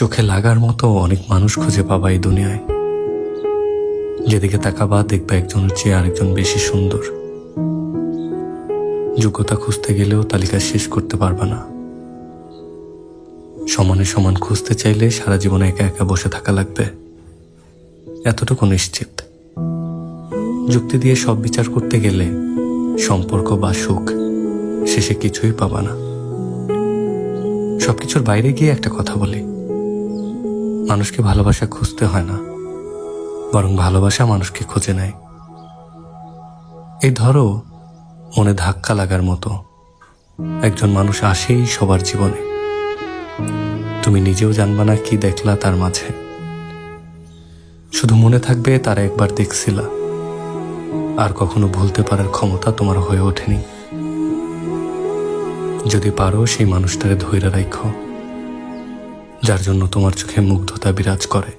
চোখে লাগার মতো অনেক মানুষ খুঁজে পাবা এই দুনিয়ায়। যেদিকে তাকাবা দেখবা একজনের চেয়ে আরেকজন বেশি সুন্দর। যোগ্যতা খুঁজতে গেলেও তালিকা শেষ করতে পারবা না। সমানে সমান খুঁজতে চাইলে সারা জীবনে একা একা বসে থাকা লাগবে, এতটুকু নিশ্চিত। যুক্তি দিয়ে সব বিচার করতে গেলে সম্পর্ক বা সুখ শেষে কিছুই পাবা না। সবকিছুর বাইরে গিয়ে একটা কথা বলি, মানুষকে ভালোবাসা খুঁজতে হয় না, বরং ভালোবাসা মানুষকে খুঁজে নেয়। এই ধরো, মনে ধাক্কা লাগার মতো একজন মানুষ আসেই সবার জীবনে। তুমি নিজেও জানবা না কি দেখলা তার মাঝে, শুধু মনে থাকবে তারা একবার দেখছিলা, আর কখনো ভুলতে পারার ক্ষমতা তোমার হয়ে ওঠেনি। যদি পারো সেই মানুষটারে ধইরা রাখো, যার জন্য তোমার চোখে মুগ্ধতা বিরাজ করে।